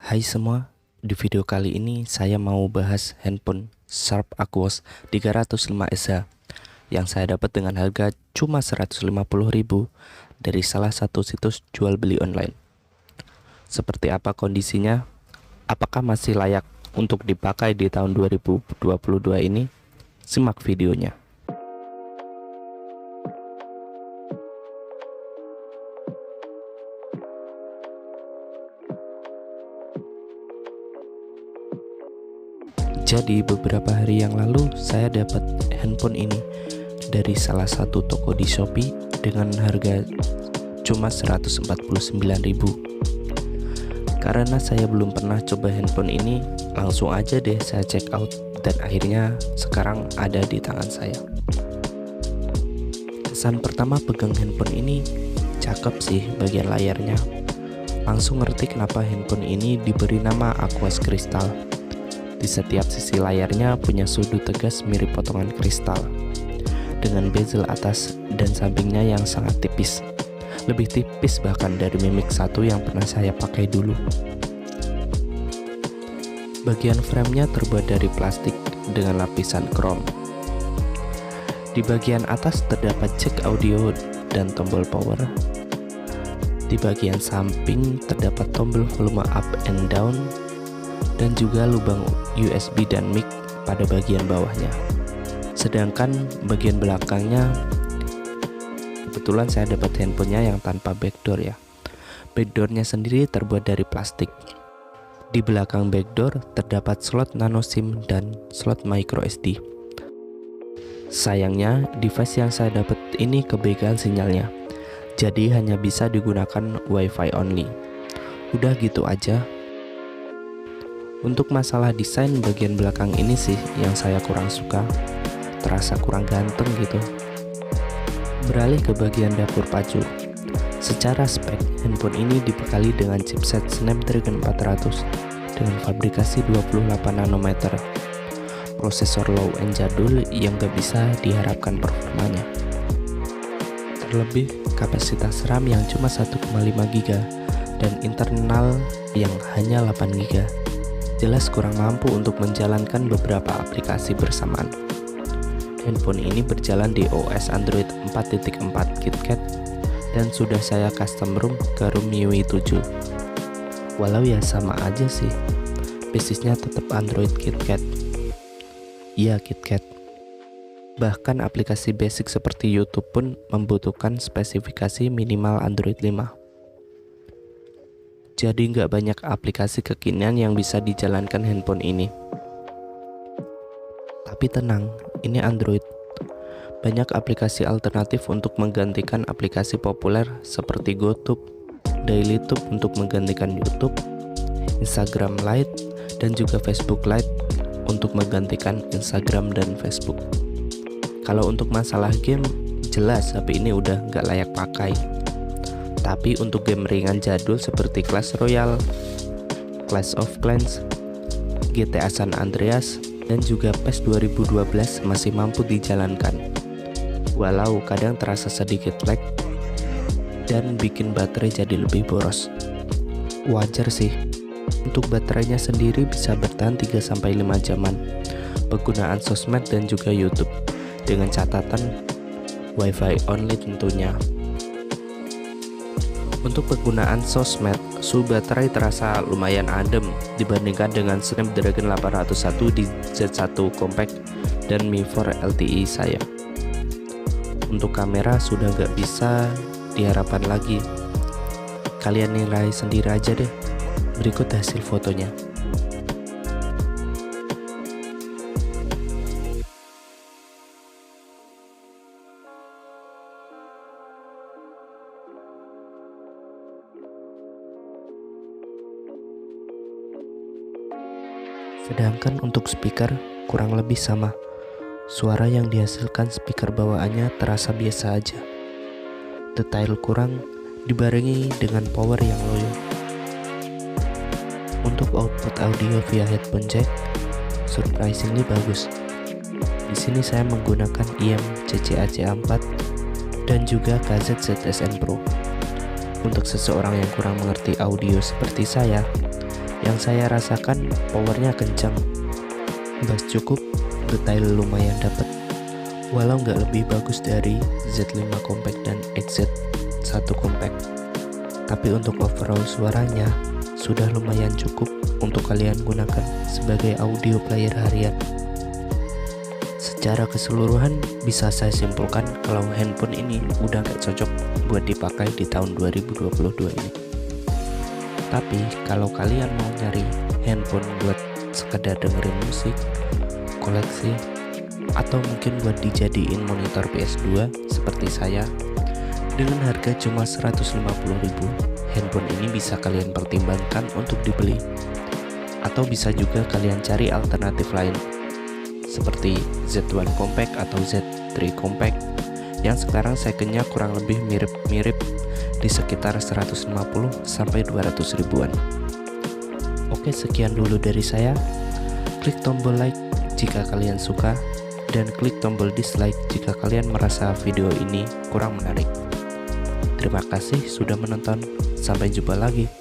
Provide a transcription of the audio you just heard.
Hai semua, di video kali ini saya mau bahas handphone Sharp Aquos 305SH yang saya dapat dengan harga cuma 150.000 dari salah satu situs jual beli online. Seperti apa kondisinya? Apakah masih layak untuk dipakai di tahun 2022 ini? Simak videonya. Jadi beberapa hari yang lalu saya dapat handphone ini dari salah satu toko di Shopee dengan harga cuma 149.000. Karena saya belum pernah coba handphone ini, langsung aja deh saya check out dan akhirnya sekarang ada di tangan saya. Kesan pertama pegang handphone ini, cakep sih bagian layarnya. Langsung ngerti kenapa handphone ini diberi nama Aquos Crystal. Di setiap sisi layarnya punya sudut tegas mirip potongan kristal, dengan bezel atas dan sampingnya yang sangat tipis. Lebih tipis bahkan dari Mi Mix 1 yang pernah saya pakai dulu. Bagian framenya terbuat dari plastik dengan lapisan krom. Di bagian atas terdapat jack audio dan tombol power. Di bagian samping terdapat tombol volume up and down dan juga lubang USB dan mic pada bagian bawahnya. Sedangkan bagian belakangnya, kebetulan saya dapat handphonenya yang tanpa backdoor ya. Backdoornya sendiri terbuat dari plastik. Di belakang backdoor terdapat slot nano SIM dan slot micro SD. Sayangnya device yang saya dapat ini kebaikan sinyalnya, jadi hanya bisa digunakan WiFi only. Udah gitu aja. Untuk masalah desain bagian belakang ini sih yang saya kurang suka, terasa kurang ganteng gitu. Beralih ke bagian dapur pacu. Secara spek, handphone ini dibekali dengan chipset Snapdragon 400 dengan fabrikasi 28 nanometer. Prosesor low end jadul yang gak bisa diharapkan performanya. Terlebih kapasitas RAM yang cuma 1,5 GB dan internal yang hanya 8 GB. Jelas kurang mampu untuk menjalankan beberapa aplikasi bersamaan. Handphone ini berjalan di OS Android 4.4 KitKat dan sudah saya custom ROM ke ROM MIUI 7. Walau ya sama aja sih, basisnya tetap Android KitKat. Iya KitKat. Bahkan aplikasi basic seperti YouTube pun membutuhkan spesifikasi minimal Android 5. Jadi nggak banyak aplikasi kekinian yang bisa dijalankan handphone ini. Tapi tenang, ini Android. Banyak aplikasi alternatif untuk menggantikan aplikasi populer seperti GoTube, DailyTube untuk menggantikan YouTube, Instagram Lite, dan juga Facebook Lite untuk menggantikan Instagram dan Facebook. Kalau untuk masalah game, jelas HP ini udah nggak layak pakai. Tapi untuk game ringan jadul seperti Clash Royale, Clash of Clans, GTA San Andreas, dan juga PES 2012 masih mampu dijalankan. Walau kadang terasa sedikit lag dan bikin baterai jadi lebih boros. Wajar sih, untuk baterainya sendiri bisa bertahan 3-5 jaman. Penggunaan sosmed dan juga YouTube, dengan catatan WiFi only tentunya. Untuk penggunaan sosmed, suhu baterai terasa lumayan adem dibandingkan dengan Snapdragon 801 di Z1 Compact dan Mi 4 LTE saya. Untuk kamera sudah gak bisa diharapkan lagi. Kalian nilai sendiri aja deh. Berikut hasil fotonya. Sedangkan untuk speaker kurang lebih sama. Suara yang dihasilkan speaker bawaannya terasa biasa aja. Detail kurang dibarengi dengan power yang loyo. Untuk output audio via headphone jack, surprisingly bagus. Di sini saya menggunakan IM CC-AC4 dan juga KZ ZSN Pro. Untuk seseorang yang kurang mengerti audio seperti saya, Yang saya rasakan powernya kencang, bass cukup, detail lumayan dapet. Walau nggak lebih bagus dari Z5 Compact dan XZ1 Compact, tapi untuk overall suaranya sudah lumayan cukup untuk kalian gunakan sebagai audio player harian. Secara keseluruhan bisa saya simpulkan kalau handphone ini udah gak cocok buat dipakai di tahun 2022 ini. Tapi kalau kalian mau nyari handphone buat sekedar dengerin musik, koleksi, atau mungkin buat dijadiin monitor PS2 seperti saya, dengan harga cuma 150.000, handphone ini bisa kalian pertimbangkan untuk dibeli. Atau bisa juga kalian cari alternatif lain seperti Z1 Compact atau Z3 Compact yang sekarang secondnya kurang lebih mirip-mirip di sekitar 150 sampai 200 ribuan. Oke, sekian dulu dari saya. Klik tombol like jika kalian suka dan klik tombol dislike jika kalian merasa video ini kurang menarik. Terima kasih sudah menonton. Sampai jumpa lagi.